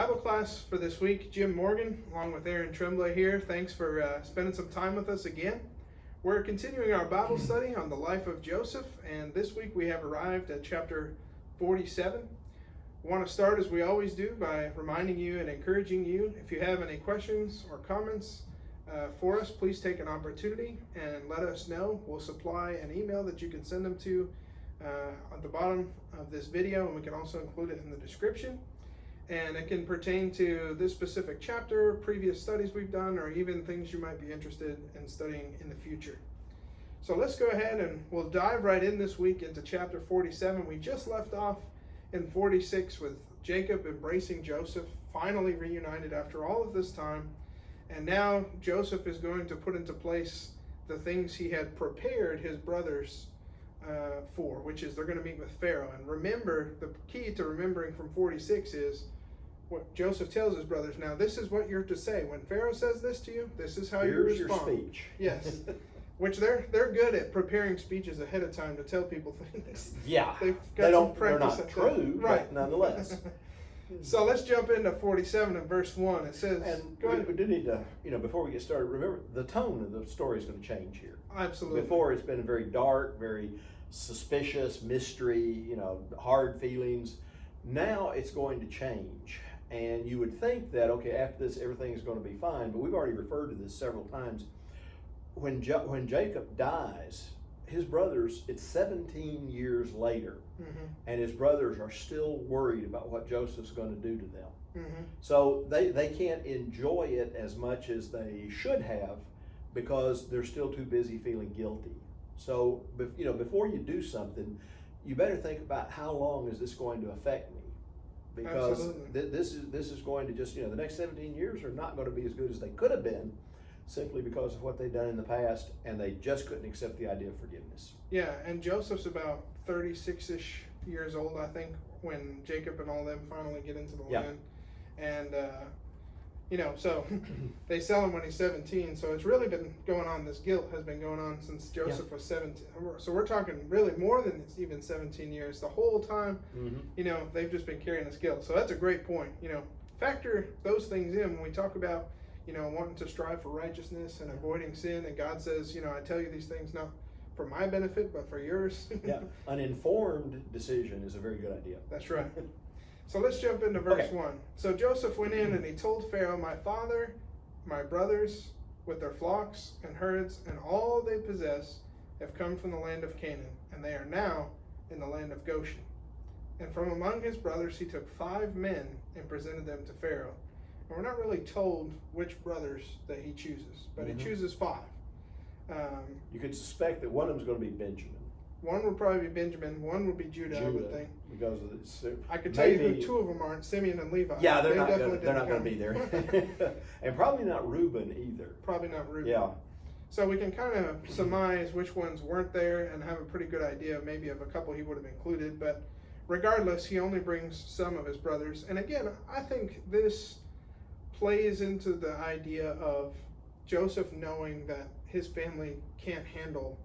Bible class for this week. Jim Morgan, along with Aaron Tremblay here. Thanks for spending some time with us again. We're continuing our Bible study on the life of Joseph, and this week we have arrived at chapter 47. I want to start, as we always do, by reminding you and encouraging you. If you have any questions or comments for us, please take an opportunity and let us know. We'll supply an email that you can send them to at the bottom of this video, and we can also include it in the description. And it can pertain to this specific chapter, previous studies we've done, or even things you might be interested in studying in the future. So let's go ahead and we'll dive right in this week into chapter 47. We just left off in 46 with Jacob embracing Joseph, finally reunited after all of this time. And now Joseph is going to put into place the things he had prepared his brothers for, which is they're going to meet with Pharaoh. And remember, the key to remembering from 46 is what Joseph tells his brothers. Now, this is what you're to say. When Pharaoh says this to you, this is how you respond. Here's your speech. Yes. Which they're good at preparing speeches ahead of time to tell people things. Yeah. They're not true, right? But nonetheless. So let's jump into 47 and verse 1. It says, and go ahead. we do need to, before we get started, remember the tone of the story is going to change here. Absolutely. Before, it's been very dark, very suspicious, mystery, hard feelings. Now it's going to change. And you would think that, okay, after this, everything is going to be fine. But we've already referred to this several times. When Jacob dies, his brothers, it's 17 years later, and his brothers are still worried about what Joseph's going to do to them. So they can't enjoy it as much as they should have because they're still too busy feeling guilty. So, before you do something, you better think about how long is this going to affect me? Because this is going to just, the next 17 years are not going to be as good as they could have been, simply because of what they've done in the past, and they just couldn't accept the idea of forgiveness. Yeah, and Joseph's about 36-ish years old, I think, when Jacob and all them finally get into the land. And, so they sell him when he's 17, so it's really been going on, this guilt has been going on since Joseph was 17. So we're talking really more than even 17 years. The whole time, they've just been carrying this guilt. So that's a great point. Factor those things in when we talk about wanting to strive for righteousness and avoiding sin. And God says, I tell you these things not for my benefit, but for yours. An informed decision is a very good idea. That's right. So let's jump into verse 1. So Joseph went in and he told Pharaoh, my father, my brothers, with their flocks and herds and all they possess, have come from the land of Canaan, and they are now in the land of Goshen. And from among his brothers he took 5 men and presented them to Pharaoh. And we're not really told which brothers that he chooses, but he chooses 5. You could suspect that one of them is going to be Benjamin. One would probably be Benjamin. One would be Judah, I would think. Because I could tell you who 2 of them aren't, Simeon and Levi. Yeah, they're not going to be there. And probably not Reuben either. Probably not Reuben. Yeah. So we can kind of surmise which ones weren't there and have a pretty good idea maybe of a couple he would have included. But regardless, he only brings some of his brothers. And again, I think this plays into the idea of Joseph knowing that his family can't handle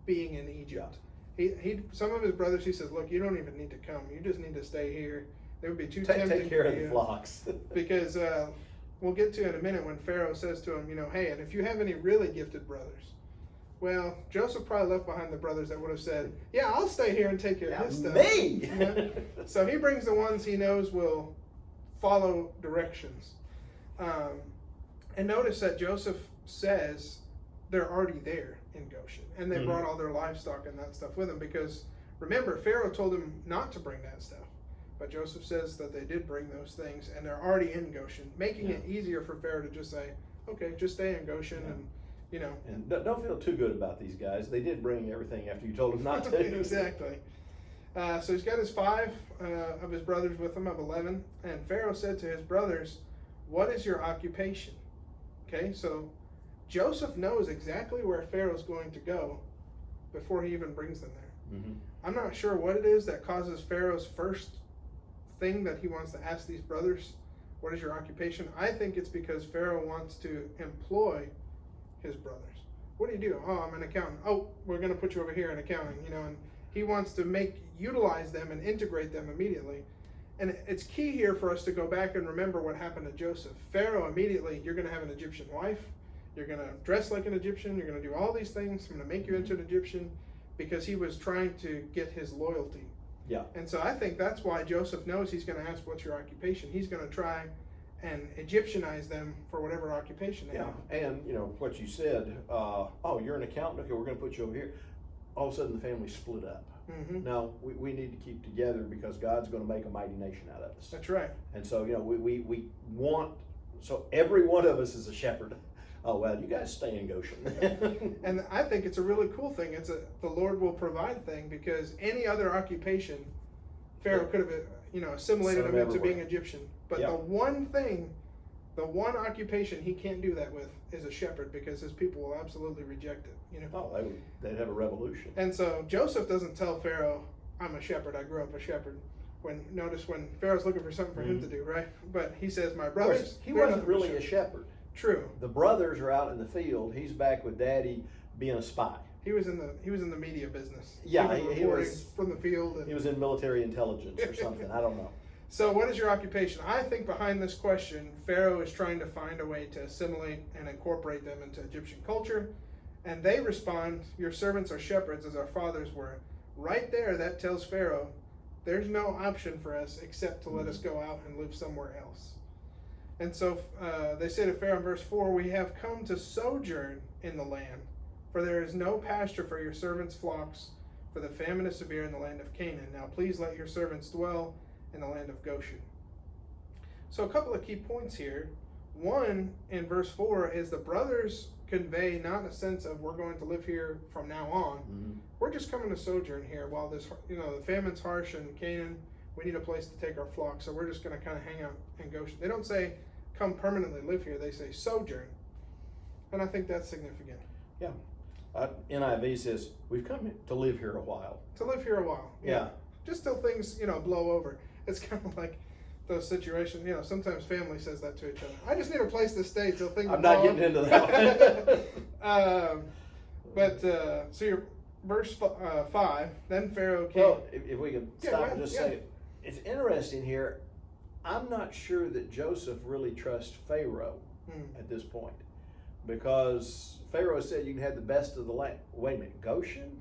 being in Egypt. He some of his brothers, he says, look, you don't even need to come. You just need to stay here. It would be too tempting Take care for of the flocks. Because we'll get to in a minute when Pharaoh says to him, hey, and if you have any really gifted brothers. Well, Joseph probably left behind the brothers that would have said, yeah, I'll stay here and take care of his stuff. Me! So he brings the ones he knows will follow directions. And notice that Joseph says they're already there in Goshen, and they brought all their livestock and that stuff with them, because remember, Pharaoh told them not to bring that stuff, but Joseph says that they did bring those things, and they're already in Goshen, making it easier for Pharaoh to just say, okay, just stay in Goshen. And and don't feel too good about these guys. They did bring everything after you told them not to. Exactly. So he's got his 5 of his brothers with him, of 11, and Pharaoh said to his brothers, what is your occupation? Okay, so Joseph knows exactly where Pharaoh's going to go before he even brings them there. I'm not sure what it is that causes Pharaoh's first thing that he wants to ask these brothers, what is your occupation? I think it's because Pharaoh wants to employ his brothers. What do you do? Oh, I'm an accountant. Oh, we're going to put you over here in accounting, and he wants to utilize them and integrate them immediately. And it's key here for us to go back and remember what happened to Joseph. Pharaoh immediately, you're going to have an Egyptian wife. You're going to dress like an Egyptian. You're going to do all these things. I'm going to make you into an Egyptian, because he was trying to get his loyalty. Yeah. And so I think that's why Joseph knows he's going to ask, what's your occupation? He's going to try and Egyptianize them for whatever occupation they Yeah. have. And, you know, what you said, oh, you're an accountant? Okay, we're going to put you over here. All of a sudden the family split up. Mm-hmm. No, we need to keep together, because God's going to make a mighty nation out of us. That's right. And so, you know, we want, so every one of us is a shepherd. Oh, well, you guys stay in Goshen. And I think it's a really cool thing. It's the Lord will provide thing, because any other occupation, Pharaoh could have, assimilated Sent him them into being everywhere. Egyptian. But Yeah. the one occupation he can't do that with is a shepherd, because his people will absolutely reject it. Oh, they'd have a revolution. And so Joseph doesn't tell Pharaoh, I'm a shepherd, I grew up a shepherd. Notice when Pharaoh's looking for something for him to do, right? But he says, my Of course, brothers. he they're wasn't nothing but really a shepherd. True. The brothers are out in the field. He's back with Daddy being a spy. He was in the media business. Yeah, he was he reporting was- from the field. And He was in military intelligence or something. I don't know. So what is your occupation? I think behind this question, Pharaoh is trying to find a way to assimilate and incorporate them into Egyptian culture. And they respond, your servants are shepherds as our fathers were. Right there, that tells Pharaoh, there's no option for us except to let us go out and live somewhere else. And so they say to Pharaoh in verse 4, we have come to sojourn in the land, for there is no pasture for your servants' flocks, for the famine is severe in the land of Canaan. Now please let your servants dwell in the land of Goshen. So a couple of key points here. One, in verse 4, is the brothers convey not in a sense of we're going to live here from now on. Mm-hmm. We're just coming to sojourn here while this, the famine's harsh in Canaan. We need a place to take our flock, so we're just going to kind of hang out in Goshen. They don't say come permanently live here. They say sojourn. And I think that's significant. Yeah. NIV says, we've come to live here a while. To live here a while. Yeah. Just till things, blow over. It's kind of like those situations, sometimes family says that to each other. I just need a place to stay till things I'm blow not getting into that. So your verse 5, then Pharaoh came. Well, if we can Yeah, stop go and ahead, just yeah. say, it's interesting here. I'm not sure that Joseph really trusts Pharaoh at this point, because Pharaoh said you can have the best of the land. Wait a minute, Goshen?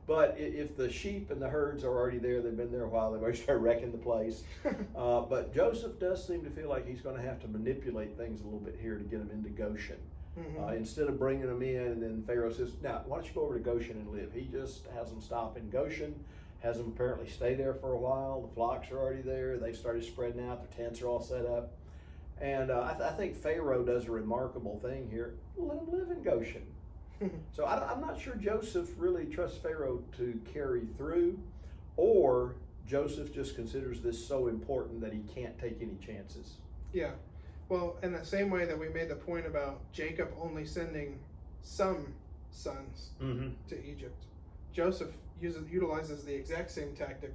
But if the sheep and the herds are already there, they've been there a while, they've already started wrecking the place. But Joseph does seem to feel like he's going to have to manipulate things a little bit here to get them into Goshen. Instead of bringing them in, and then Pharaoh says, now, why don't you go over to Goshen and live? He just has them stop in Goshen, has them apparently stay there for a while. The flocks are already there. They've started spreading out. Their tents are all set up. And I think Pharaoh does a remarkable thing here. Let them live in Goshen. So I'm not sure Joseph really trusts Pharaoh to carry through, or Joseph just considers this so important that he can't take any chances. Yeah. Well, in the same way that we made the point about Jacob only sending some sons to Egypt, Joseph utilizes the exact same tactic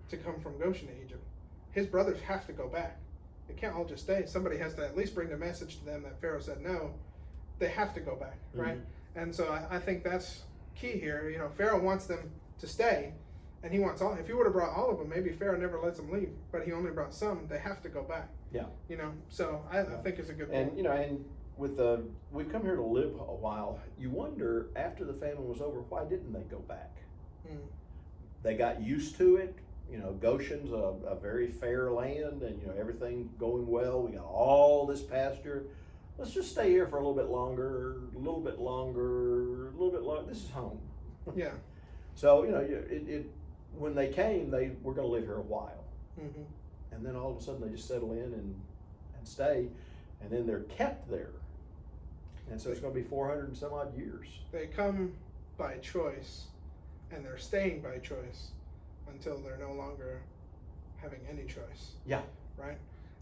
to come from Goshen to Egypt. His brothers have to go back. They can't all just stay. Somebody has to at least bring the message to them that Pharaoh said no. They have to go back, right? And so I think that's key here. Pharaoh wants them to stay, and he wants all. If he would have brought all of them, maybe Pharaoh never lets them leave. But he only brought some. They have to go back. Yeah. So I think it's a good point. And with we've come here to live a while. You wonder, after the famine was over, why didn't they go back? They got used to it. Goshen's a very fair land, and everything going well. We got all this pasture. Let's just stay here for a little bit longer, a little bit longer, a little bit longer. This is home. Yeah. So when they came, they were going to live here a while, and then all of a sudden they just settle in and stay, and then they're kept there, and so it's going to be 400 and some odd years. They come by choice, and they're staying by choice until they're no longer having any choice. Yeah. Right.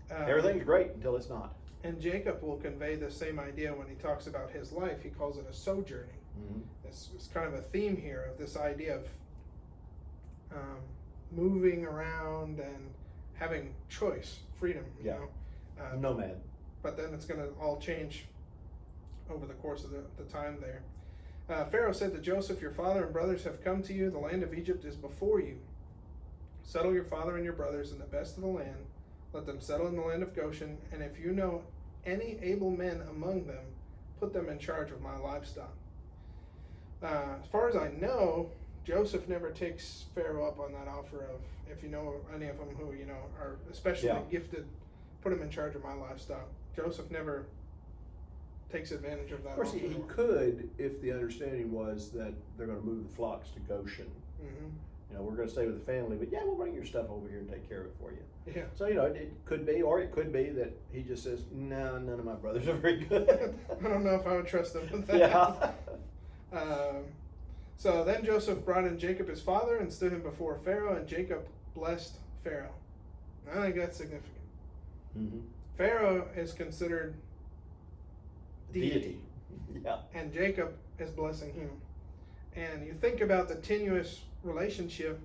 Everything's great until it's not. And Jacob will convey the same idea when he talks about his life. He calls it a sojourning. It's kind of a theme here of this idea of moving around and having choice, freedom. Nomad. But then it's going to all change over the course of the time there. Pharaoh said to Joseph, your father and brothers have come to you. The land of Egypt is before you. Settle your father and your brothers in the best of the land. Let them settle in the land of Goshen, and if you know any able men among them, put them in charge of my livestock. As far as I know, Joseph never takes Pharaoh up on that offer of, if you know any of them who, are especially gifted, put them in charge of my livestock. Joseph never takes advantage of that. Of course, he could if the understanding was that they're going to move the flocks to Goshen. Mm-hmm. We're going to stay with the family, but we'll bring your stuff over here and take care of it for you. Yeah. So, it could be, or it could be that he just says, no, none of my brothers are very good. I don't know if I would trust them with that. Yeah. So then Joseph brought in Jacob his father and stood him before Pharaoh, and Jacob blessed Pharaoh. I think that's significant. Mm-hmm. Pharaoh is considered deity. Yeah. And Jacob is blessing him. And you think about the tenuous relationship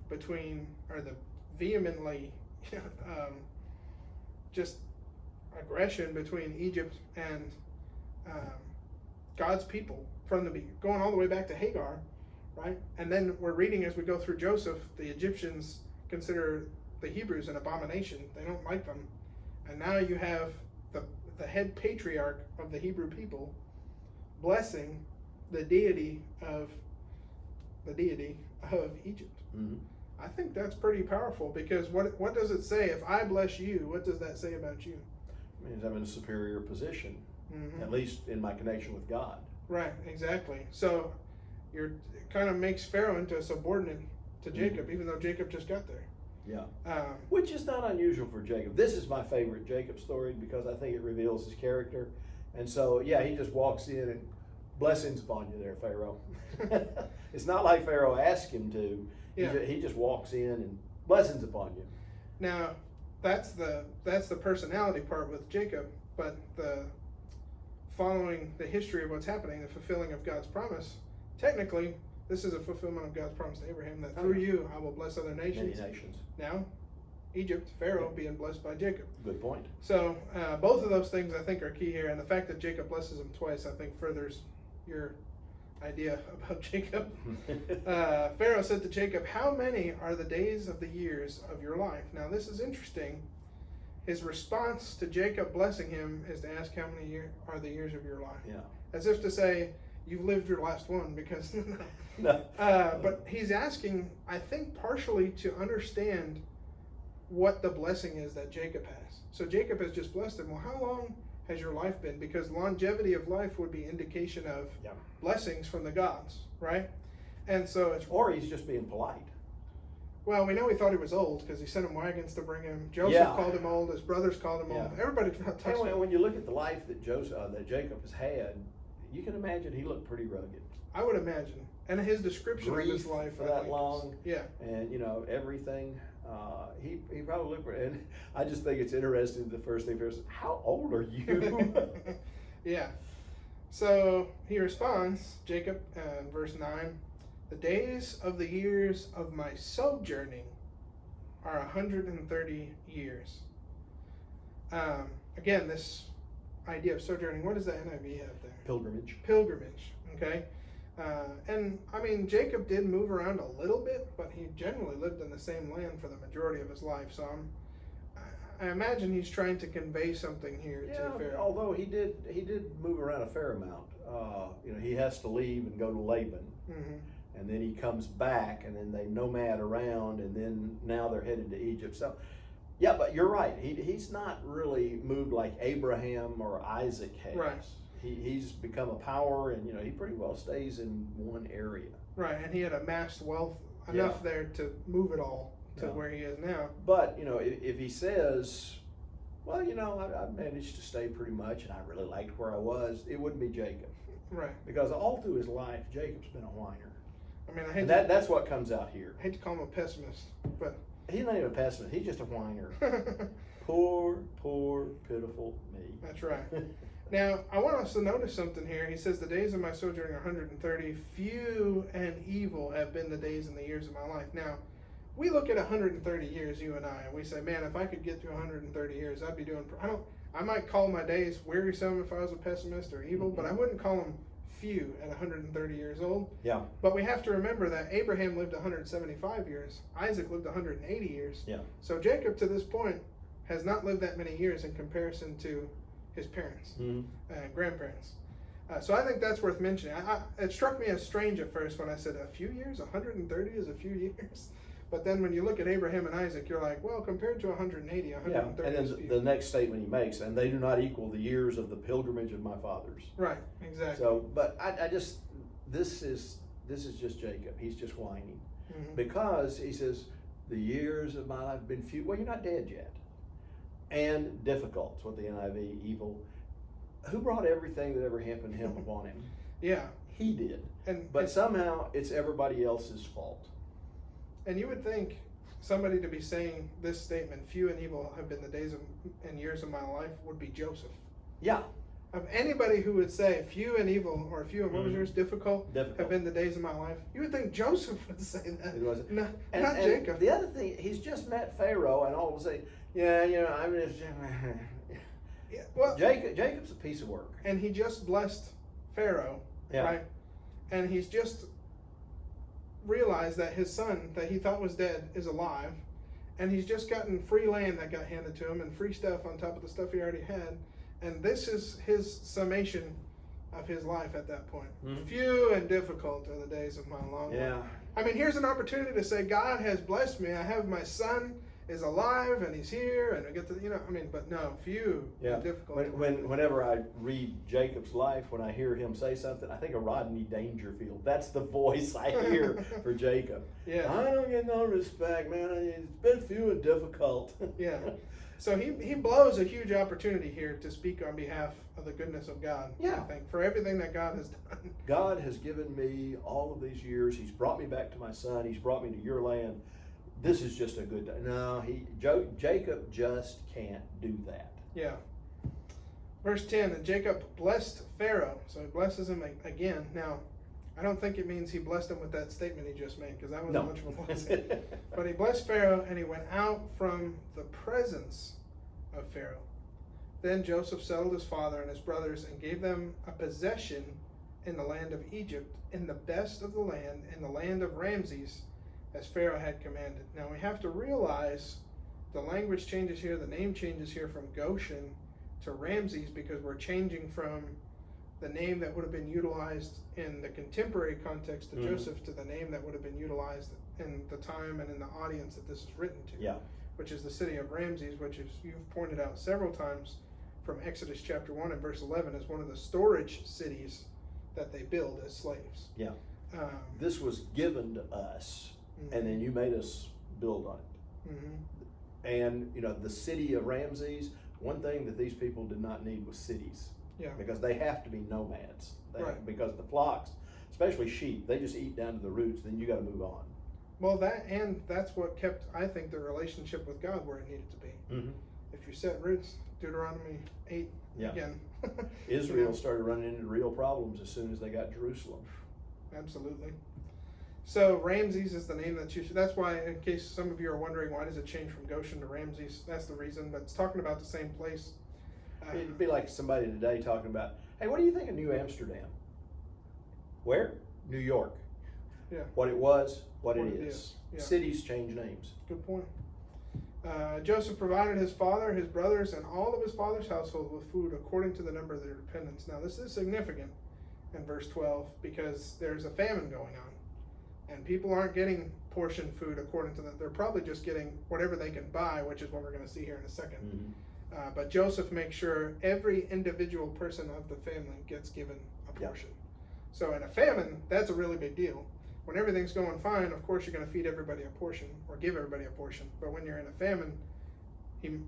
between, or the vehemently just aggression between Egypt and God's people from the beginning, going all the way back to Hagar, right? And then we're reading as we go through Joseph, the Egyptians consider the Hebrews an abomination. They don't like them. And now you have the head patriarch of the Hebrew people blessing the deity of Egypt. Mm-hmm. I think that's pretty powerful, because what does it say? If I bless you, what does that say about you? It means I'm in a superior position, Mm-hmm. at least in my connection with God. Right, exactly. So it kind of makes Pharaoh into a subordinate to Jacob, even though Jacob just got there. Yeah. Which is not unusual for Jacob. This is my favorite Jacob story because I think it reveals his character. And so, he just walks in and blessings upon you there, Pharaoh. It's not like Pharaoh asked him to. He just walks in and blessings upon you. Now, that's the personality part with Jacob, but following the history of what's happening, the fulfilling of God's promise, technically, this is a fulfillment of God's promise to Abraham that through you I will bless other nations. Many nations. Now, Egypt, Pharaoh being blessed by Jacob. Good point. So both of those things I think are key here, and the fact that Jacob blesses him twice I think furthers your idea about Jacob. Pharaoh said to Jacob, "How many are the days of the years of your life?" Now this is interesting. His response to Jacob blessing him is to ask how many are the years of your life. Yeah. As if to say, you've lived your last one, because No. but he's asking, I think, partially to understand what the blessing is that Jacob has. So Jacob has just blessed him. Well, how long has your life been? Because longevity of life would be indication of blessings from the gods, right? And so or he's just being polite. Well, we know he thought he was old because he sent him wagons to bring him. Joseph called him old. His brothers called him old. Everybody touched him. When you look at the life that Jacob has had, you can imagine he looked pretty rugged. I would imagine. And his description of his life for that long. Yeah. And everything. He probably looked. And I just think it's interesting. The first thing first, how old are you? Yeah. So he responds, Jacob, in verse 9. The days of the years of my sojourning are 130 years. Again, this idea of sojourning, what does the NIV have there? Pilgrimage. Pilgrimage, okay? And I mean, Jacob did move around a little bit, but he generally lived in the same land for the majority of his life. So I imagine he's trying to convey something here to Pharaoh. Although he did move around a fair amount. He has to leave and go to Laban. Mm-hmm. And then he comes back, and then they nomad around, and then now they're headed to Egypt. So, but you're right. He's not really moved like Abraham or Isaac has. Right. He's become a power, and he pretty well stays in one area. Right, and he had amassed wealth enough there to move it all to where he is now. But if he says, well, I managed to stay pretty much, and I really liked where I was, it wouldn't be Jacob. Right. Because all through his life, Jacob's been a whiner. I mean, that's what comes out here. I hate to call him a pessimist, but he's not even a pessimist. He's just a whiner. Poor, pitiful me. That's right. Now, I want us to notice something here. He says, the days of my sojourning are 130. Few and evil have been the days and the years of my life. Now, we look at 130 years, you and I, and we say, man, if I could get to 130 years, I'd be doing, I might call my days wearisome if I was a pessimist or evil, but I wouldn't call them few at 130 years old. Yeah. But we have to remember that Abraham lived 175 years. Isaac lived 180 years. Yeah. So Jacob, to this point, has not lived that many years in comparison to his parents and grandparents. So I think that's worth mentioning. It struck me as strange at first when I said a few years. 130 is a few years. But then when you look at Abraham and Isaac, you're like, well, compared to 180, 130 and is then few. the next statement he makes, and they do not equal the years of the pilgrimage of my fathers. Right, exactly. So, but I just, this is just Jacob. He's just whining. Because he says, the years of my life have been few. Well, you're not dead yet. And difficult, is what the NIV, evil. Who brought everything that ever happened to him upon him? Yeah. He did. But Somehow it's everybody else's fault. And you would think somebody to be saying this statement, few and evil have been the days and years of my life, would be Joseph. Yeah. Of anybody who would say few and evil, or few and what was yours, difficult, have been the days of my life, you would think Joseph would say that. It wasn't. Not And Jacob. the other thing, he's just met Pharaoh, and all of a sudden, yeah, I'm just. Yeah, well, Jacob's a piece of work. And he just blessed Pharaoh, right? And he's just realized that his son, that he thought was dead, is alive. And he's just gotten free land that got handed to him and free stuff on top of the stuff he already had. And this is his summation of his life at that point. Few and difficult are the days of my long life. I mean, here's an opportunity to say, God has blessed me. I have my son is alive and he's here, and I get to, but no, few and difficult. Whenever I read Jacob's life, when I hear him say something, I think of Rodney Dangerfield. That's the voice I hear for Jacob. Yeah. I don't get no respect, man. It's been few and difficult. Yeah. So he blows a huge opportunity here to speak on behalf of the goodness of God. Yeah. I think for everything that God has done. God has given me all of these years. He's brought me back to my son. He's brought me to your land. This is just a good day. No, Jacob just can't do that. Yeah. Verse 10, and Jacob blessed Pharaoh. So he blesses him again. Now, I don't think it means he blessed him with that statement he just made, because that wasn't much of a blessing. But he blessed Pharaoh, and he went out from the presence of Pharaoh. Then Joseph settled his father and his brothers and gave them a possession in the land of Egypt, in the best of the land, in the land of Ramses, as Pharaoh had commanded. Now we have to realize the language changes here, the name changes here from Goshen to Ramses, because we're changing from the name that would have been utilized in the contemporary context of Joseph to the name that would have been utilized in the time and in the audience that this is written to, which is the city of Ramses, which is, you've pointed out several times from Exodus chapter 1 and verse 11, is one of the storage cities that they build as slaves. Yeah. This was given to us, and then you made us build on it. And, the city of Ramses, one thing that these people did not need was cities. Yeah. Because they have to be nomads. Right. Because the flocks, especially sheep, they just eat down to the roots, then you got to move on. Well, that's what kept, I think, the relationship with God where it needed to be. If you set roots, Deuteronomy 8, again. Israel started running into real problems as soon as they got Jerusalem. Absolutely. So Ramses is the name that that's why, in case some of you are wondering, why does it change from Goshen to Ramses? That's the reason, but it's talking about the same place. It'd be like somebody today talking about, hey, what do you think of New Amsterdam? Where? New York. Yeah. What it was, what it is. is. Yeah. Cities change names. Good point. Joseph provided his father, his brothers, and all of his father's household with food according to the number of their dependents. Now, this is significant in verse 12 because there's a famine going on, and people aren't getting portion food according to that. They're probably just getting whatever they can buy, which is what we're going to see here in a second. But Joseph makes sure every individual person of the family gets given a portion. So in a famine, that's a really big deal. When everything's going fine, of course, you're going to feed everybody a portion or give everybody a portion. But when you're in a famine, you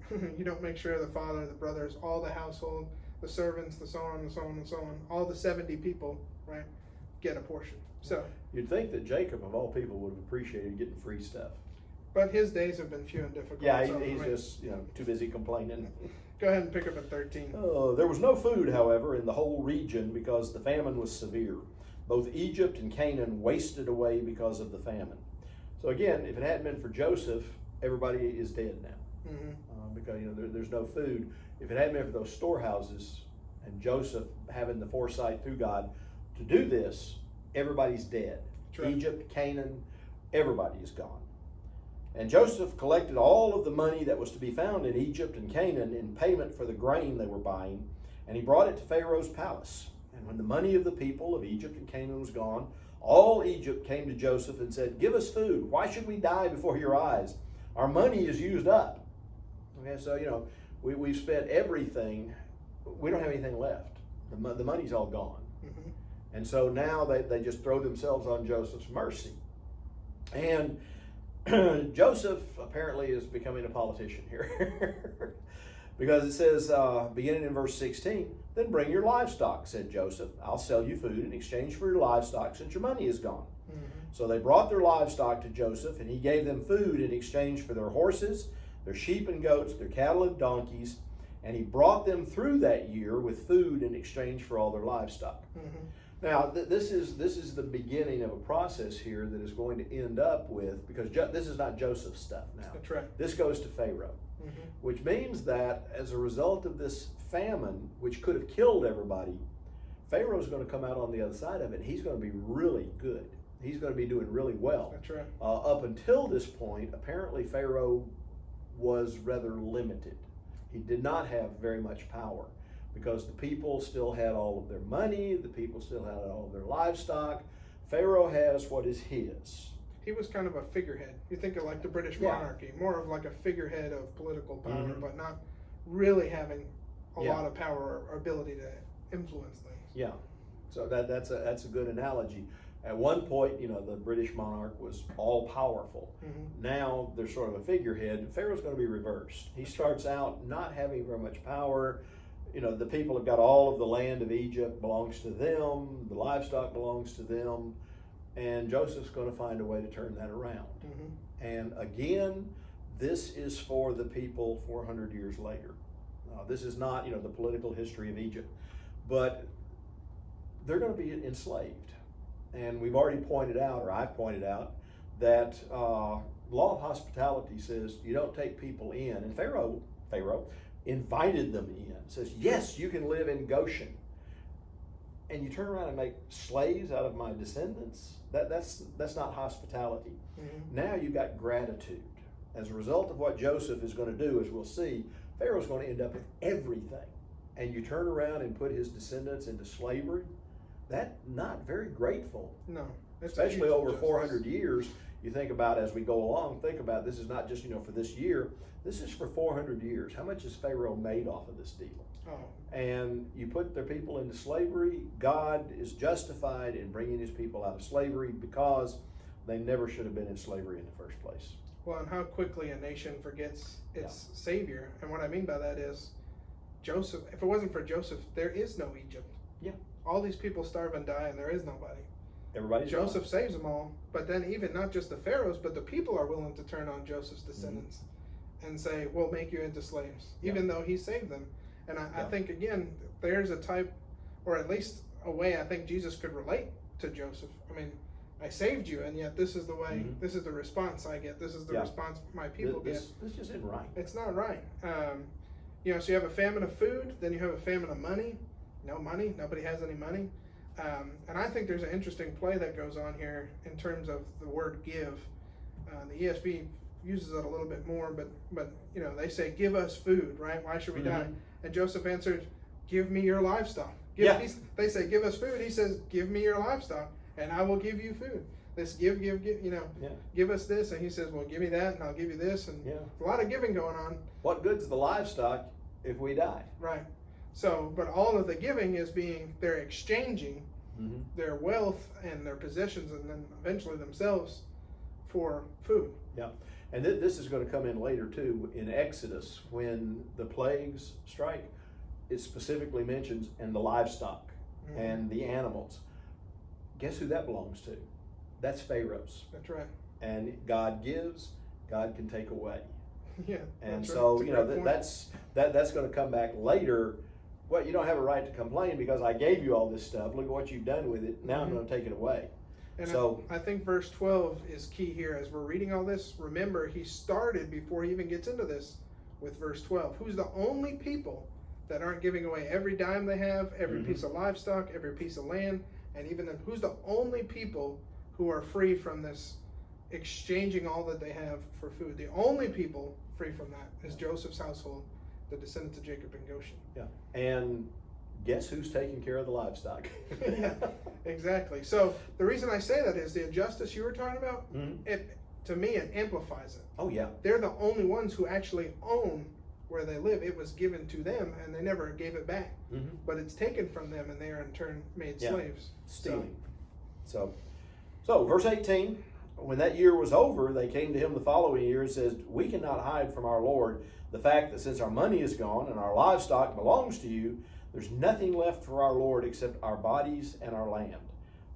don't make sure the father, the brothers, all the household, the servants, the so on and so on and so on, all the 70 people, right, get a portion. So you'd think that Jacob, of all people, would have appreciated getting free stuff. But his days have been few and difficult. Yeah, he's just too busy complaining. Go ahead and pick up at 13. There was no food, however, in the whole region because the famine was severe. Both Egypt and Canaan wasted away because of the famine. So again, if it hadn't been for Joseph, everybody is dead now. Because there's no food. If it hadn't been for those storehouses and Joseph having the foresight through God to do this, everybody's dead. Right. Egypt, Canaan, everybody is gone. And Joseph collected all of the money that was to be found in Egypt and Canaan in payment for the grain they were buying, and he brought it to Pharaoh's palace. And when the money of the people of Egypt and Canaan was gone, all Egypt came to Joseph and said, "Give us food. Why should we die before your eyes? Our money is used up." Okay, so, we've spent everything. We don't have anything left. The money's all gone. Mm-hmm. And so now they just throw themselves on Joseph's mercy. And Joseph apparently is becoming a politician here. Because it says, beginning in verse 16, "Then bring your livestock," said Joseph. "I'll sell you food in exchange for your livestock since your money is gone." Mm-hmm. So they brought their livestock to Joseph, and he gave them food in exchange for their horses, their sheep and goats, their cattle and donkeys, and he brought them through that year with food in exchange for all their livestock. Mm-hmm. Now, this is the beginning of a process here that is going to end up with, because this is not Joseph's stuff now. That's right. This goes to Pharaoh, Mm-hmm. which means that as a result of this famine, which could have killed everybody, Pharaoh's going to come out on the other side of it, and he's going to be really good. He's going to be doing really well. That's right. Up until this point, apparently Pharaoh was rather limited. He did not have very much power because the people still had all of their money, the people still had all of their livestock. Pharaoh has what is his. He was kind of a figurehead. You think of like the British Yeah. monarchy, more of like a figurehead of political power, Mhm. but not really having a Yeah. lot of power or ability to influence things. Yeah, so that's a good analogy. At one point, the British monarch was all powerful. Mm-hmm. Now they're sort of a figurehead. Pharaoh's going to be reversed. He starts out not having very much power. The people have got all of the land of Egypt belongs to them. The livestock belongs to them. And Joseph's going to find a way to turn that around. Mm-hmm. And again, this is for the people 400 years later. This is not, the political history of Egypt. But they're going to be enslaved. And we've already pointed out, or I've pointed out, that law of hospitality says you don't take people in. And Pharaoh invited them in. Says, "Yes, you can live in Goshen." And you turn around and make slaves out of my descendants? That's not hospitality. Mm-hmm. Now you've got gratitude. As a result of what Joseph is going to do, as we'll see, Pharaoh's going to end up with everything. And you turn around and put his descendants into slavery? That's not very grateful. No. Especially over 400 years. You think about as we go along, think about this is not just, for this year. This is for 400 years. How much has Pharaoh made off of this deal? Oh. And you put their people into slavery, God is justified in bringing his people out of slavery because they never should have been in slavery in the first place. Well, and how quickly a nation forgets its savior. And what I mean by that is Joseph, if it wasn't for Joseph, there is no Egypt. Yeah. All these people starve and die and there is nobody. Everybody's Joseph saves them all, but then even not just the pharaohs, but the people are willing to turn on Joseph's descendants and say, "We'll make you into slaves," even though he saved them. And I think, again, there's a type, or at least a way I think Jesus could relate to Joseph. I mean, I saved you, and yet this is the way, this is the response I get. This is the response my people get. This just isn't right. It's not right. So you have a famine of food, then you have a famine of money. No money, nobody has any money. And I think there's an interesting play that goes on here in terms of the word give. The ESV uses it a little bit more, but they say, "Give us food," right? Why should we die? And Joseph answered, "Give me your livestock." They say, "Give us food." He says, "Give me your livestock, and I will give you food." This give, give us this, and he says, "Well, give me that, and I'll give you this," and a lot of giving going on. What good's the livestock if we die? Right. So, but all of the giving is they're exchanging their wealth and their possessions, and then eventually themselves, for food. Yeah. And this is going to come in later too in Exodus when the plagues strike. It specifically mentions and the livestock and the animals. Guess who that belongs to? That's Pharaoh's. That's right. And God gives, God can take away. Yeah. And that's so right. that's going to come back later. Well, you don't have a right to complain because I gave you all this stuff. Look at what you've done with it. Now I'm going to take it away. And so I think verse 12 is key here. As we're reading all this, remember he started before he even gets into this with verse 12. Who's the only people that aren't giving away every dime they have, every piece of livestock, every piece of land, and even then, who's the only people who are free from this exchanging all that they have for food? The only people free from that is Joseph's household, the descendants of Jacob and Goshen. Yeah. And guess who's taking care of the livestock? Yeah, exactly. So the reason I say that is the injustice you were talking about, Mhm. to me, it amplifies it. Oh, yeah. They're the only ones who actually own where they live. It was given to them and they never gave it back. Mhm. But it's taken from them and they are in turn made Yeah. slaves. Stealing. So verse 18, when that year was over, they came to him the following year and says, we cannot hide from our Lord the fact that since our money is gone and our livestock belongs to you, there's nothing left for our Lord except our bodies and our land.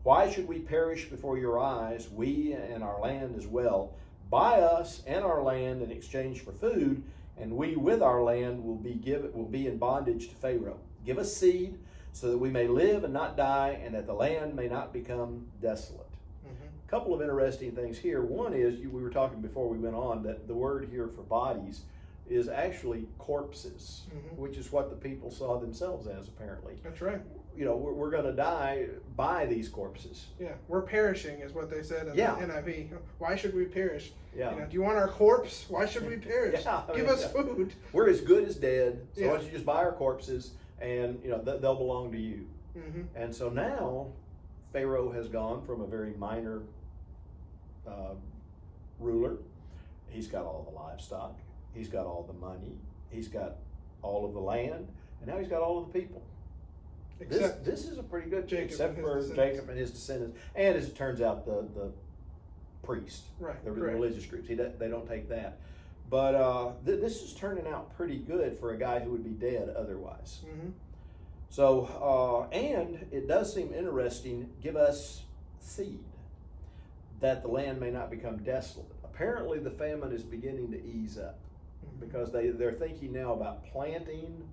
Why should we perish before your eyes, we and our land as well? Buy us and our land in exchange for food, and we with our land will be in bondage to Pharaoh. Give us seed so that we may live and not die, and that the land may not become desolate. A couple of interesting things here. One is, we were talking before we went on, that the word here for bodies is actually corpses, which is what the people saw themselves as, apparently. That's right. You know, we're going to die by these corpses. Yeah, we're perishing is what they said in Yeah. the NIV. Why should we perish? Yeah. You know, do you want our corpse? Why should we perish? Yeah, I Give mean, us food. We're as good as dead, so Yeah. why don't you just buy our corpses, and you know they'll belong to you. And so now Pharaoh has gone from a very minor ruler. He's got all the livestock, he's got all the money, he's got all of the land, and now he's got all of the people. Except This is a pretty good, Jacob except and his for descendants. Jacob and his descendants, and as it turns out, the priests, Right, the correct. religious groups. They don't take that. But this is turning out pretty good for a guy who would be dead otherwise. So, and it does seem interesting, give us seed, that the land may not become desolate. Apparently the famine is beginning to ease up, because they're thinking now about planting,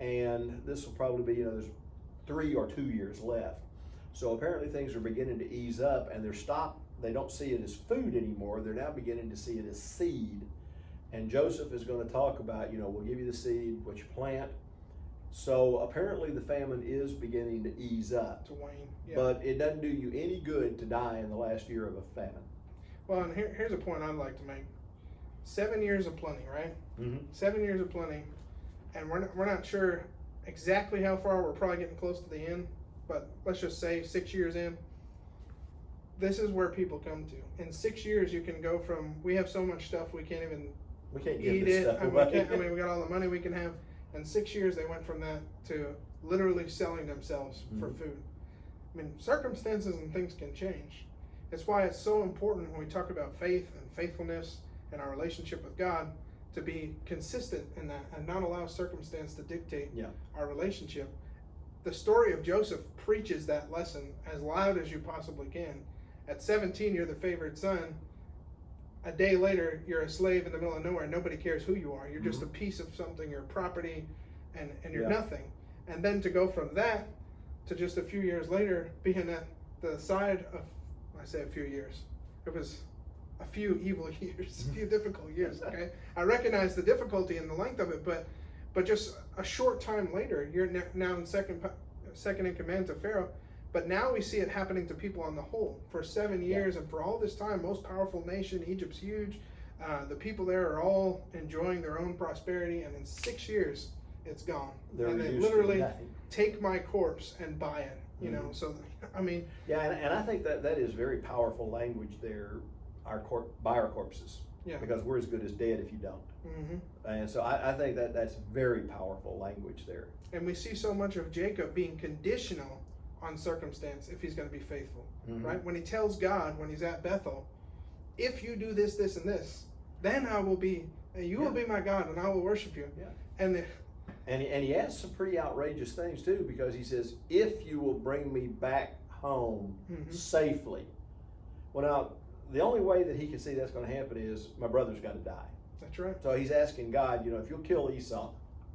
and this will probably be, there's 3 or 2 years left. So apparently things are beginning to ease up, and they don't see it as food anymore. They're now beginning to see it as seed. And Joseph is going to talk about, we'll give you the seed, what you plant. So apparently the famine is beginning to ease up. To wane. Yeah. But it doesn't do you any good to die in the last year of a famine. Well, and here's a point I'd like to make. 7 years of plenty, right? 7 years of plenty, and we're not sure exactly how far. We're probably getting close to the end, but let's just say 6 years in. This is where people come to. In 6 years, you can go from, we have so much stuff we can't even We can't give eat this it. stuff I mean, away. we got all the money we can have. In 6 years, they went from that to literally selling themselves for food. I mean, circumstances and things can change. It's why it's so important when we talk about faith and faithfulness and our relationship with God to be consistent in that and not allow circumstance to dictate our relationship. The story of Joseph preaches that lesson as loud as you possibly can. At 17, you're the favored son. A day later, you're a slave in the middle of nowhere. Nobody cares who you are. You're just a piece of something, you're property, and you're nothing. And then to go from that to just a few years later being at the side of, I say a few years, it was a few evil years, a few difficult years, okay? I recognize the difficulty and the length of it, but just a short time later, you're now in second in command to Pharaoh. But now we see it happening to people on the whole. For 7 years and for all this time, most powerful nation, Egypt's huge. The people there are all enjoying their own prosperity, and in 6 years, it's gone. And they literally take my corpse and buy it, so, I mean. Yeah, and I think that is very powerful language there, buy our corpses. Yeah. Because we're as good as dead if you don't. And so I think that's very powerful language there. And we see so much of Jacob being conditional on circumstance if he's going to be faithful, right? When he tells God, when he's at Bethel, if you do this, this, and this, then I will be, and you will be my God, and I will worship you. Yeah. And he asks some pretty outrageous things too, because he says, if you will bring me back home safely. Well, now, the only way that he can see that's going to happen is my brother's got to die. That's right. So he's asking God, if you'll kill Esau,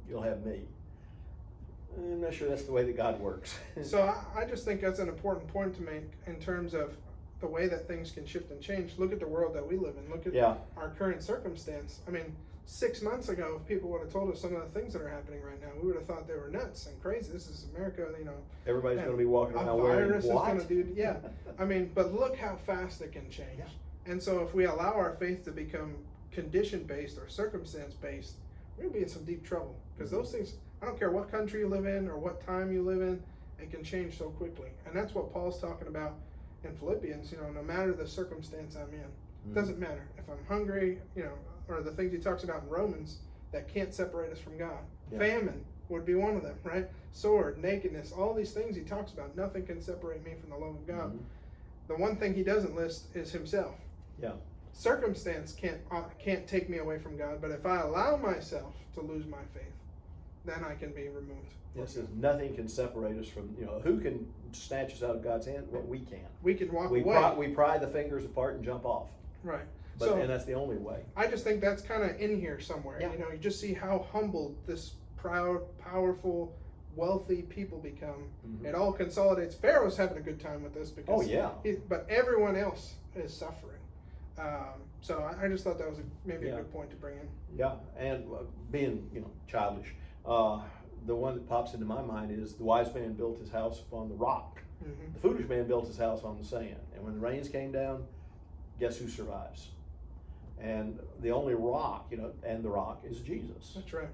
you'll have me. I'm not sure that's the way that God works. So I just think that's an important point to make in terms of the way that things can shift and change. Look at the world that we live in. Look at our current circumstance. I mean, 6 months ago, if people would have told us some of the things that are happening right now, we would have thought they were nuts and crazy. This is America, Everybody's going to be walking a around wearing virus is what? going to do, yeah. I mean, but look how fast it can change. Yeah. And so if we allow our faith to become condition-based or circumstance-based, we're going to be in some deep trouble. Because those things, I don't care what country you live in or what time you live in, it can change so quickly. And that's what Paul's talking about in Philippians, no matter the circumstance I'm in. It doesn't matter. If I'm hungry, or the things he talks about in Romans that can't separate us from God. Yeah. Famine would be one of them, right? Sword, nakedness, all these things he talks about. Nothing can separate me from the love of God. The one thing he doesn't list is himself. Yeah. Circumstance can't take me away from God, but if I allow myself to lose my faith, then I can be removed. It says nothing can separate us from, who can snatch us out of God's hand? Well, we can. We can walk away. We pry the fingers apart and jump off. Right. And that's the only way. I just think that's kind of in here somewhere. Yeah. You just see how humbled this proud, powerful, wealthy people become. It all consolidates. Pharaoh's having a good time with this because but everyone else is suffering. So I just thought that was maybe a good point to bring in. Yeah, and being childish, the one that pops into my mind is the wise man built his house upon the rock. The foolish man built his house on the sand. And when the rains came down, guess who survives? And the only rock, and the rock is Jesus. That's right.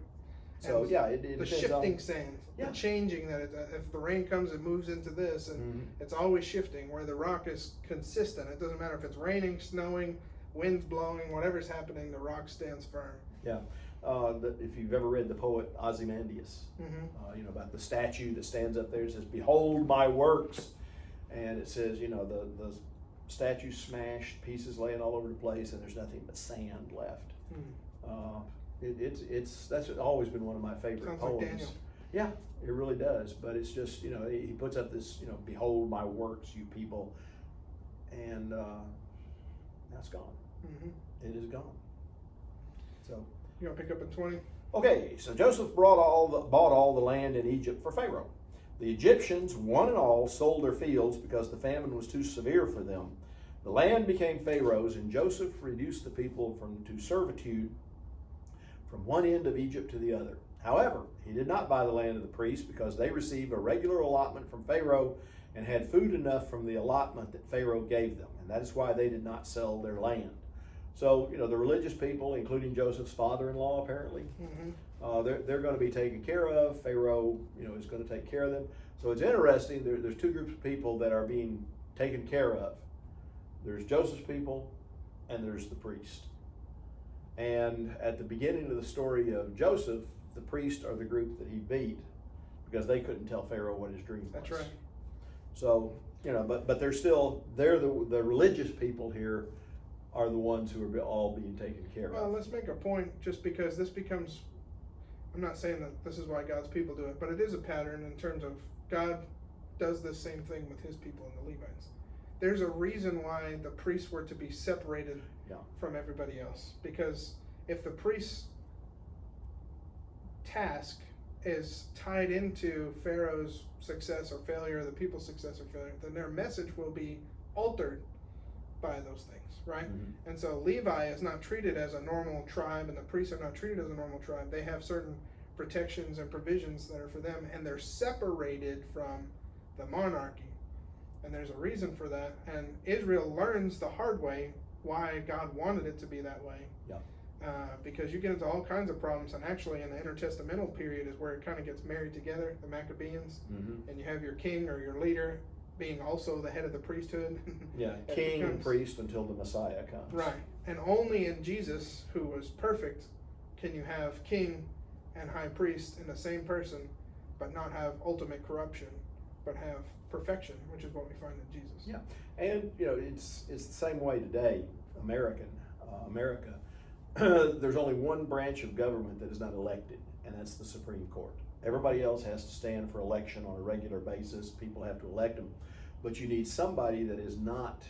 So it the shifting sand, the changing that if the rain comes, it moves into this, and it's always shifting. Where the rock is consistent, it doesn't matter if it's raining, snowing, winds blowing, whatever's happening, the rock stands firm. Yeah. If you've ever read the poet Ozymandias, about the statue that stands up there, it says, "Behold my works," and it says, the statue smashed, pieces laying all over the place, and there's nothing but sand left. That's always been one of my favorite Sounds poems. like Daniel. Yeah, it really does. But it's just he puts up this "Behold my works, you people," and that's gone. It is gone. So you gonna pick up at 20? Okay, so Joseph bought all the land in Egypt for Pharaoh. The Egyptians, one and all, sold their fields because the famine was too severe for them. The land became Pharaoh's, and Joseph reduced the people to servitude from one end of Egypt to the other. However, he did not buy the land of the priests because they received a regular allotment from Pharaoh and had food enough from the allotment that Pharaoh gave them, and that is why they did not sell their land. So, the religious people, including Joseph's father-in-law, apparently, they're going to be taken care of. Pharaoh, is going to take care of them. So it's interesting. There's two groups of people that are being taken care of. There's Joseph's people, and there's the priest. And at the beginning of the story of Joseph, the priests are the group that he beat because they couldn't tell Pharaoh what his dream was. That's right. So, but they're the religious people here are the ones who are all being taken care of. Well, let's make a point, just because this becomes, I'm not saying that this is why God's people do it, but it is a pattern in terms of God does the same thing with his people and the Levites. There's a reason why the priests were to be separated from everybody else. Because if the priest's task is tied into Pharaoh's success or failure, the people's success or failure, then their message will be altered by those things, right? And so Levi is not treated as a normal tribe, and the priests are not treated as a normal tribe. They have certain protections and provisions that are for them, and they're separated from the monarchy. And there's a reason for that. And Israel learns the hard way why God wanted it to be that way. Because you get into all kinds of problems, and actually in the intertestamental period is where it kind of gets married together, the Maccabees, and you have your king or your leader being also the head of the priesthood. King and priest until the Messiah comes. Right. And only in Jesus, who was perfect, can you have king and high priest in the same person, but not have ultimate corruption, but have perfection, which is what we find in Jesus. Yeah. And, it's the same way today, America. There's only one branch of government that is not elected, and that's the Supreme Court. Everybody else has to stand for election on a regular basis. People have to elect them. But you need somebody that is not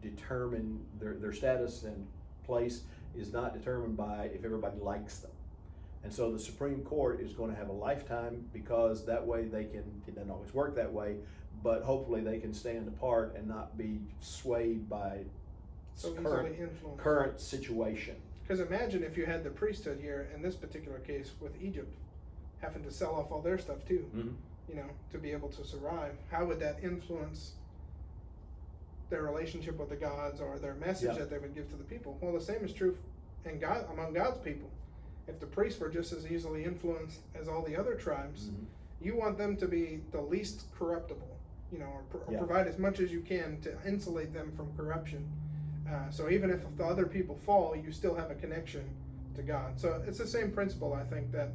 determined, their status and place is not determined by if everybody likes them. And so the Supreme Court is going to have a lifetime, because that way it doesn't always work that way, but hopefully they can stand apart and not be swayed by current situation. Because imagine if you had the priesthood here, in this particular case with Egypt, having to sell off all their stuff too, to be able to survive. How would that influence their relationship with the gods or their message that they would give to the people? Well, the same is true among God's people. If the priests were just as easily influenced as all the other tribes, you want them to be the least corruptible, or provide as much as you can to insulate them from corruption. So even if the other people fall, you still have a connection to God. So it's the same principle, I think, that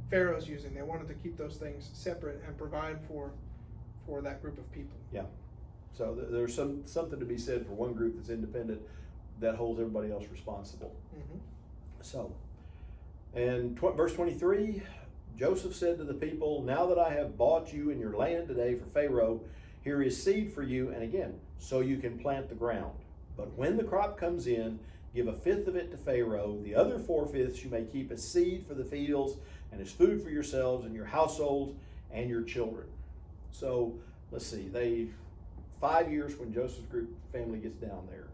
Pharaoh's using. They wanted to keep those things separate and provide for that group of people. Yeah. So there's something to be said for one group that's independent that holds everybody else responsible. So, and verse 23, Joseph said to the people, "Now that I have bought you and your land today for Pharaoh, here is seed for you, and again, so you can plant the ground. But when the crop comes in, give a fifth of it to Pharaoh. The other 4/5 you may keep as seed for the fields and as food for yourselves and your households and your children." So let's see, 5 years when Joseph's group family gets down there.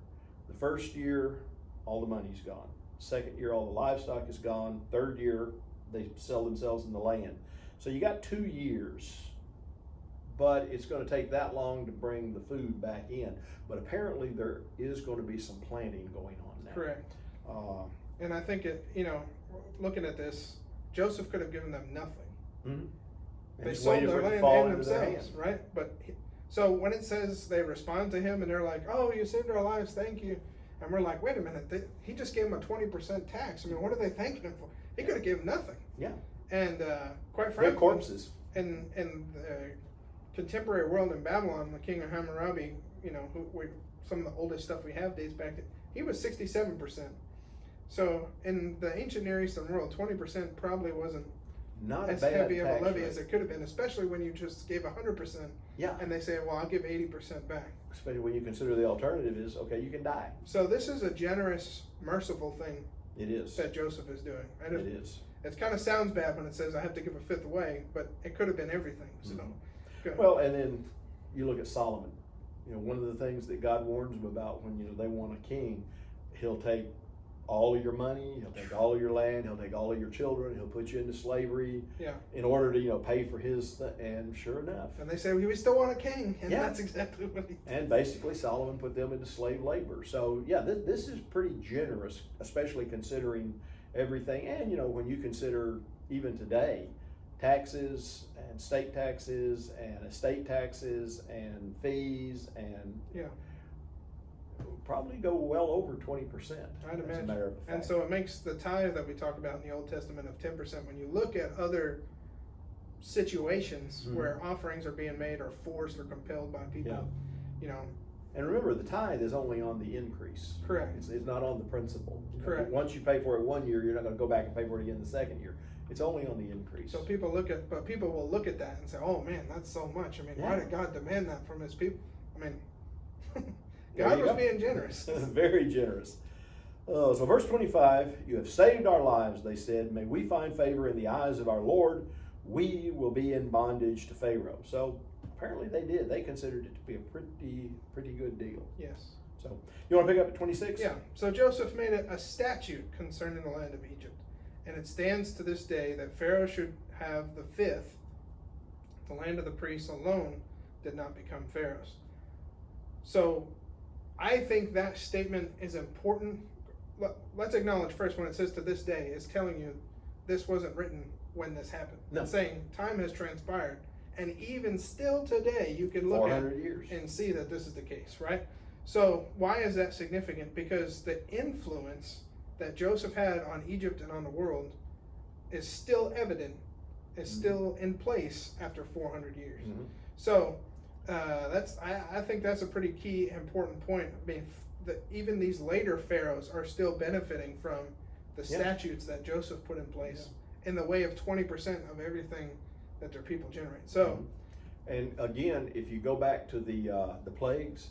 The first year, all the money's gone. Second year, all the livestock is gone. Third year, they sell themselves in the land. So you got 2 years, but it's going to take that long to bring the food back in. But apparently there is going to be some planting going on now. Correct. And I think looking at this, Joseph could have given them nothing. They sold their land and themselves, right? But so when it says they respond to him and they're like, "Oh, you saved our lives, thank you," and we're like, "Wait a minute, he just gave them a 20% tax. I mean, what are they thanking him for? He could have given nothing." Yeah. And quite frankly, they're corpses. In the contemporary world in Babylon, the king of Hammurabi, some of the oldest stuff we have dates back to, he was 67%. So in the ancient Near Eastern world, 20% probably wasn't not as a bad heavy of a levy rate as it could have been, especially when you just gave 100%. Yeah. And they say, "Well, I'll give 80% back." Especially when you consider the alternative is, okay, you can die. So this is a generous, merciful thing. It is. That Joseph is doing. It is. It kind of sounds bad when it says I have to give a fifth away, but it could have been everything. So. Well, and then you look at Solomon. One of the things that God warns them about when they want a king, he'll take all of your money, he'll take all of your land, he'll take all of your children, he'll put you into slavery in order to pay for his and sure enough. And they say, we still want a king, and that's exactly what he did. And basically Solomon put them into slave labor. So yeah, this is pretty generous, especially considering everything. And when you consider even today, taxes and state taxes and estate taxes and fees and probably go well over 20%. I'd imagine. As a matter of fact. And so it makes the tithe that we talk about in the Old Testament of 10%. When you look at other situations where offerings are being made or forced or compelled by people, And remember, the tithe is only on the increase. Correct. It's not on the principal. Correct. Once you pay for it 1 year, you're not going to go back and pay for it again the second year. It's only on the increase. So people will look at that and say, "Oh man, that's so much. I mean, why did God demand that from His people?" I mean, God was being generous. Very generous. So verse 25, "You have saved our lives," they said. "May we find favor in the eyes of our Lord. We will be in bondage to Pharaoh." So apparently they did. They considered it to be a pretty good deal. Yes. So you want to pick up at 26? Yeah. So Joseph made a statute concerning the land of Egypt. And it stands to this day that Pharaoh should have the fifth. The land of the priests alone did not become Pharaoh's. So I think that statement is important. Let's acknowledge first when it says to this day, it's telling you this wasn't written when this happened. No. It's saying time has transpired. And even still today, you can look at 400 years and see that this is the case, right? So why is that significant? Because the influence that Joseph had on Egypt and on the world is still evident, is still in place after 400 years. So I think that's a pretty key, important point. I mean, even these later pharaohs are still benefiting from the statutes that Joseph put in place in the way of 20% of everything that their people generate. So, and again, if you go back to the plagues,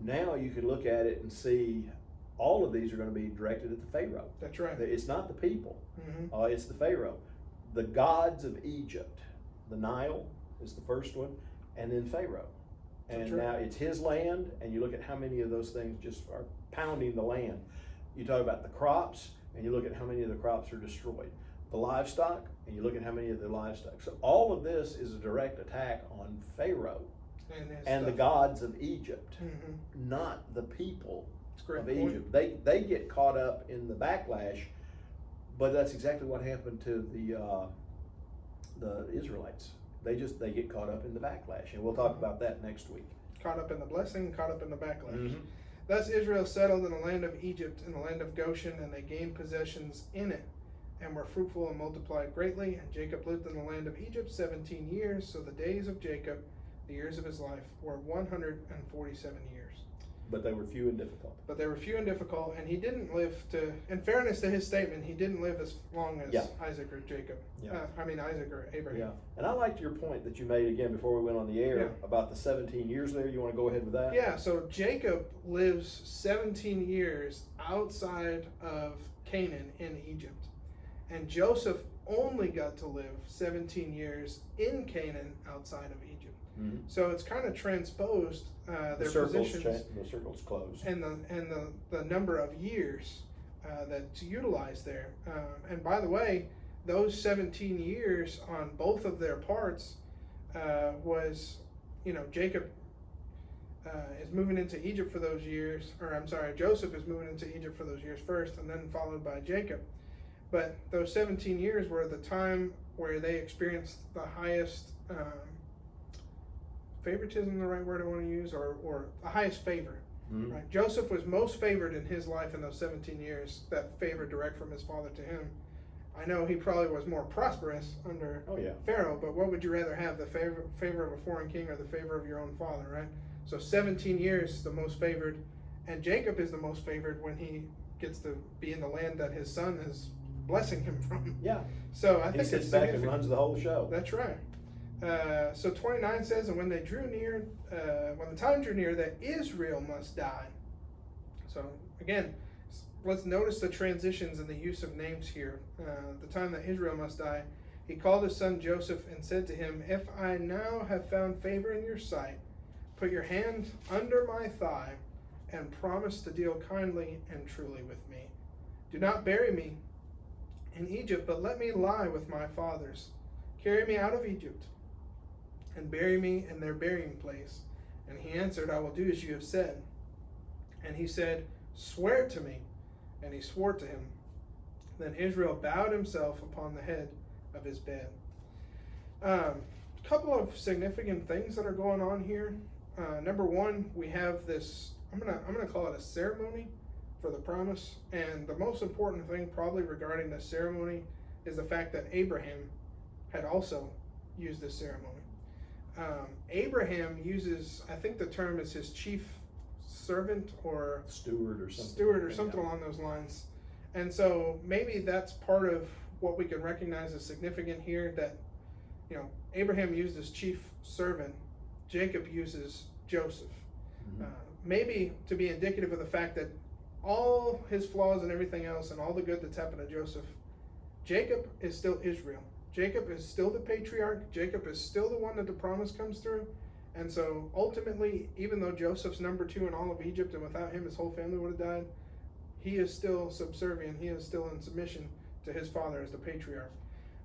now you can look at it and see all of these are going to be directed at the Pharaoh. That's right. It's not the people. It's the Pharaoh. The gods of Egypt. The Nile is the first one, and then Pharaoh. And now it's his land, and you look at how many of those things just are pounding the land. You talk about the crops, and you look at how many of the crops are destroyed. The livestock, and you look at how many of the livestock. So all of this is a direct attack on Pharaoh and the gods of Egypt, not the people of Egypt. They get caught up in the backlash, but that's exactly what happened to the Israelites. They get caught up in the backlash, and we'll talk about that next week. Caught up in the blessing, caught up in the backlash. Thus Israel settled in the land of Egypt, in the land of Goshen, and they gained possessions in it, and were fruitful and multiplied greatly. And Jacob lived in the land of Egypt 17 years. So the days of Jacob, the years of his life, were 147 years. But they were few and difficult. And he didn't live to, in fairness to his statement, he didn't live as long as Isaac or Jacob. Isaac or Abraham. Yeah, and I liked your point that you made again before we went on the air about the 17 years there. You want to go ahead with that? Yeah, so Jacob lives 17 years outside of Canaan in Egypt. And Joseph only got to live 17 years in Canaan outside of Egypt. So it's kind of transposed their positions. The circle's closed. And the number of years that's utilized there. And by the way, those 17 years on both of their parts was, Jacob is moving into Egypt for those years, Joseph is moving into Egypt for those years first, and then followed by Jacob. But those 17 years were the time where they experienced the highest favoritism, the right word I want to use, or the highest favor. Right? Joseph was most favored in his life in those 17 years, that favor direct from his father to him. I know he probably was more prosperous under Pharaoh, but what would you rather have, the favor of a foreign king or the favor of your own father, right? So 17 years, the most favored, and Jacob is the most favored when he gets to be in the land that his son is blessing him from. Yeah. So I think he sits back and runs the whole show. That's right. So 29 says, and when the time drew near that Israel must die. So again, let's notice the transitions in the use of names here. The time that Israel must die, he called his son Joseph and said to him, if I now have found favor in your sight, put your hand under my thigh and promise to deal kindly and truly with me. Do not bury me in Egypt, but let me lie with my fathers. Carry me out of Egypt and bury me in their burying place. And he answered, I will do as you have said. And he said, swear to me. And he swore to him. Then Israel bowed himself upon the head of his bed. Couple of significant things that are going on here. Number one, we have this, I'm gonna call it a ceremony for the promise. And the most important thing probably regarding this ceremony is the fact that Abraham had also used this ceremony. Abraham uses, I think the term is his chief servant or steward or something along those lines. And so maybe that's part of what we can recognize as significant here, that Abraham used his chief servant, Jacob uses Joseph. Maybe to be indicative of the fact that all his flaws and everything else and all the good that's happened to Joseph, Jacob is still Israel. Jacob is still the patriarch. Jacob is still the one that the promise comes through. And so ultimately, even though Joseph's number 2 in all of Egypt, and without him his whole family would have died, he is still subservient. He is still in submission to his father as the patriarch.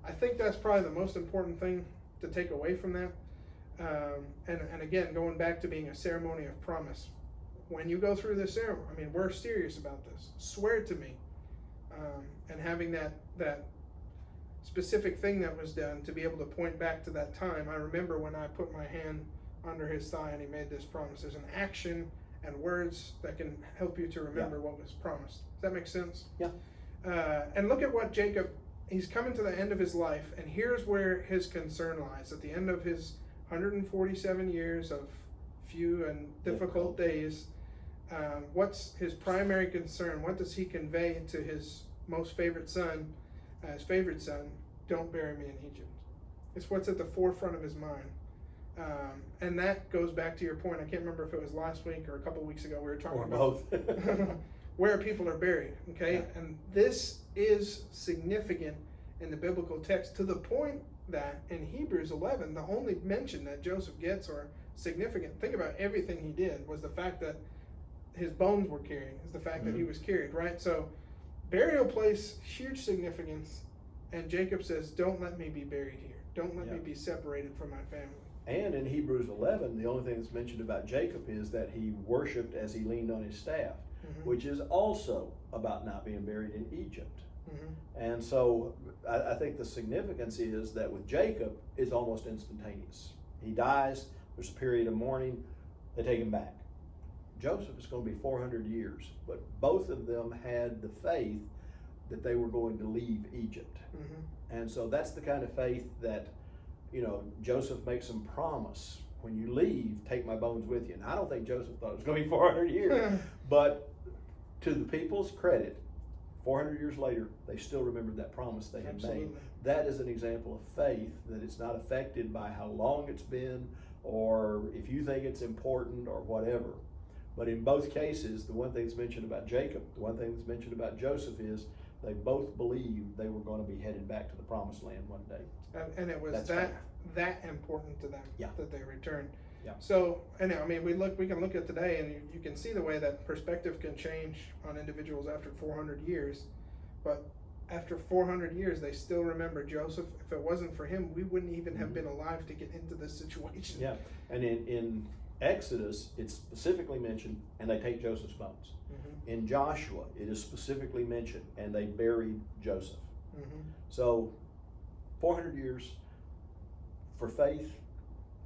I think that's probably the most important thing to take away from that. And again, going back to being a ceremony of promise. When you go through this ceremony, we're serious about this. Swear to me. And having that specific thing that was done to be able to point back to that time. I remember when I put my hand under his thigh and he made this promise. There's an action and words that can help you to remember what was promised. Does that make sense? Yeah. And look at what Jacob, he's coming to the end of his life, and here's where his concern lies. At the end of his 147 years of few and difficult days, what's his primary concern? What does he convey to his most favorite son, his favorite son? Don't bury me in Egypt. It's what's at the forefront of his mind. And that goes back to your point. I can't remember if it was last week or a couple weeks ago we were talking about where people are buried. Okay, yeah. And this is significant in the biblical text to the point that in Hebrews 11, the only mention that Joseph gets or significant, think about everything he did, was the fact that his bones were carrying, is the fact that he Mhm. was carried, right? So burial place, huge significance, and Jacob says, don't let me be buried here. Don't let me Yeah. be separated from my family. And in Hebrews 11, the only thing that's mentioned about Jacob is that he worshiped as he leaned on his staff, Mhm. which is also about not being buried in Egypt. Mhm. And so I think the significance is that with Jacob, it's almost instantaneous. He dies, there's a period of mourning, they take him back. Joseph is going to be 400 years, but both of them had the faith that they were going to leave Egypt. Mhm. And so that's the kind of faith that, Joseph makes them promise, when you leave, take my bones with you. And I don't think Joseph thought it was going to be 400 years, but to the people's credit, 400 years later, they still remembered that promise they had Absolutely. made. That is an example of faith, that it's not affected by how long it's been, or if you think it's important, or whatever. But in both cases, the one thing that's mentioned about Jacob, the one thing that's mentioned about Joseph is they both believed they were going to be headed back to the promised land one day. And it was That's that important to them, Yeah. that they returned. Yeah. So, and I mean, we can look at today, and you can see the way that perspective can change on individuals after 400 years. But after 400 years, they still remember Joseph. If it wasn't for him, we wouldn't even have Mhm. been alive to get into this situation. Yeah, and in Exodus, it's specifically mentioned, and they take Joseph's bones. Mhm. In Joshua, it is specifically mentioned, and they buried Joseph. Mhm. So, 400 years for faith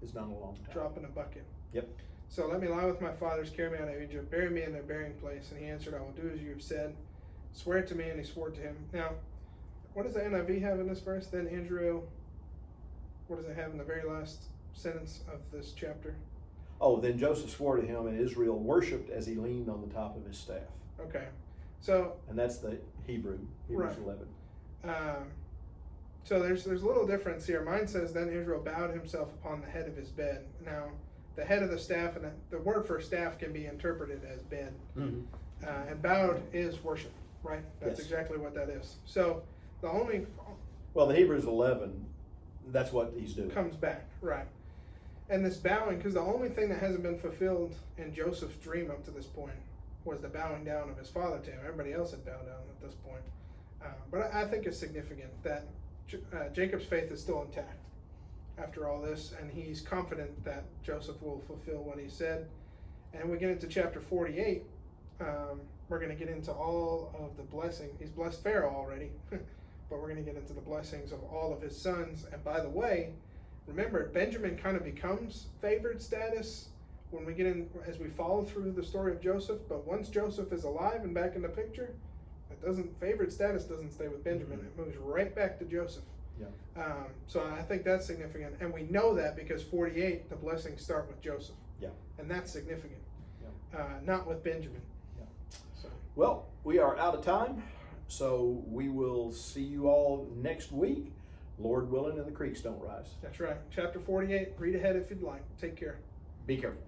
is not a long time. Drop in a bucket. Yep. So let me lie with my fathers, carry me out of Egypt, bury me in their burying place. And he answered, I will do as you have said. Swear it to me, and he swore to him. Now, what does the NIV have in this verse? Then Israel, what does it have in the very last sentence of this chapter? Oh, then Joseph swore to him, and Israel worshipped as he leaned on the top of his staff. Okay. So, And that's the Hebrews Right. 11. so there's a little difference here. Mine says, then Israel bowed himself upon the head of his bed. Now, the head of the staff, and the word for staff can be interpreted as bed. Mm-hmm. And bowed is worship, right? That's Yes. exactly what that is. So the only Well, the Hebrews 11, that's what he's doing. comes back, right? And this bowing, because the only thing that hasn't been fulfilled in Joseph's dream up to this point was the bowing down of his father to him. Everybody else had bowed down at this point. But I think it's significant that Jacob's faith is still intact after all this, and he's confident that Joseph will fulfill what he said. And we get into chapter 48. We're going to get into all of the blessing. He's blessed Pharaoh already, but we're going to get into the blessings of all of his sons. And by the way, remember, Benjamin kind of becomes favored status when we get in, as we follow through the story of Joseph. But once Joseph is alive and back in the picture, favored status doesn't stay with Benjamin. Mhm. It moves right back to Joseph. Yeah. So I think that's significant. And we know that because 48, the blessings start with Joseph. Yeah. And that's significant. Yeah. Not with Benjamin. Yeah. So. Well, we are out of time, so we will see you all next week, Lord willing, and the creeks don't rise. That's right. Chapter 48. Read ahead if you'd like. Take care. Be careful.